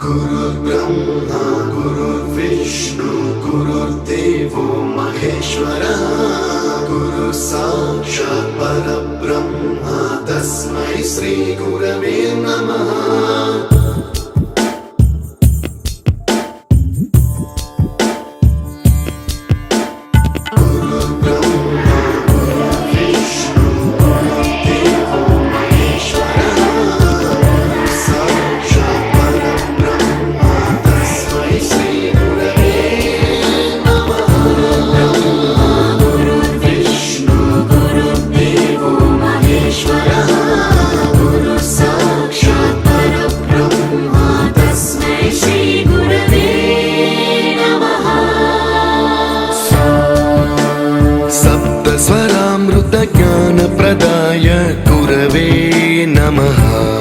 गुरुर्ब्रह्मा गुरुर्विष्णु गुरुर्देवो महेश्वरः गुरु साक्षात् परब्रह्म तस्मै श्री गुरवे नमः। स्वरामृत ज्ञान प्रदाय गुरवे नमः।